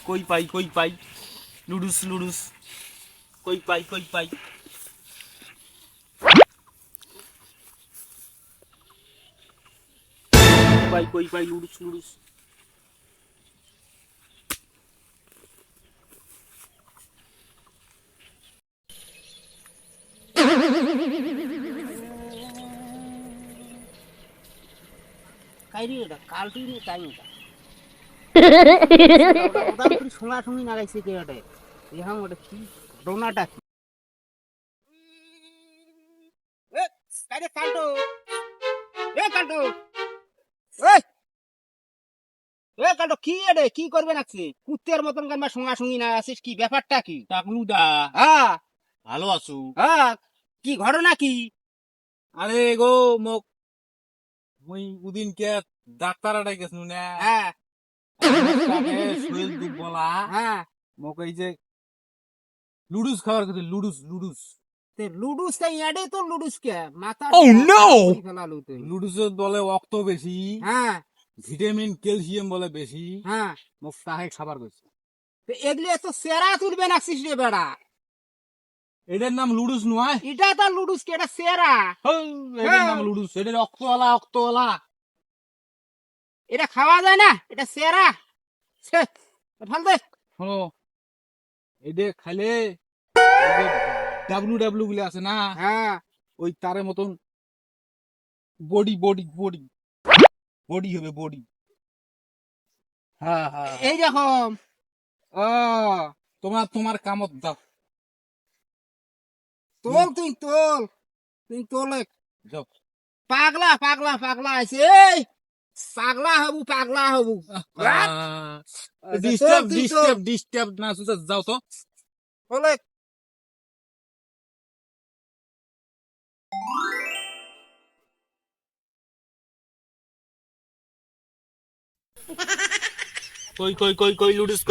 কই পাই লুডুস কই পাই লুডুস কাইরি এটা কালটি নি টাইম এটা ওটা শোনা শুনি না গাইছে কে এটা এখন ওটা কি ডোনাটা কি এ কাইরে কালটো কালটো কি এডে কি করবে নাকি কুত্তের মতন গান শোনা শুনি না আছিস কি ব্যাপারটা কি টাকলুদা হ্যাঁ ভালো আছো? হ্যাঁ কি ঘটনা কি আরে গো মোক মুই উদিন কে ডাক্তার আড়াই গেছনু না হ্যাঁ শরীর দুর্বলা হ্যাঁ মোক এই যে লুডুস খাওয়ার কথা লুডুস তে লুডুস তাই এডে তো লুডুস কে মাথা Oh, no! ফেলালু তুই লুডুসের বলে রক্ত বেশি, হ্যাঁ ভিটামিন ক্যালসিয়াম বলে বেশি, হ্যাঁ মোক তাহে খাবার কইছে। তো এগুলি তো সেরা তুলবে না সিসরে বেড়া এটার নাম লুডুস নয়, এটা তো লুডুস কে এটা সেরা এটার নাম লুডুস, এটা রক্তওয়ালা। এটা খাওয়া যায় না এটা সেরা ভাল দে শোনো এটা খাইলে ডাব্লু গুলি আছে না, হ্যাঁ ওই তারের মতন বডি হবে বডি। হ্যাঁ হ্যাঁ এই রকম ও তোমার কামত দাও তুই তোল যাও। পাগলা আছে এই পাগলা হবু ডিস্টার্ব না শুধু যাও তো। বলে কই লুডুস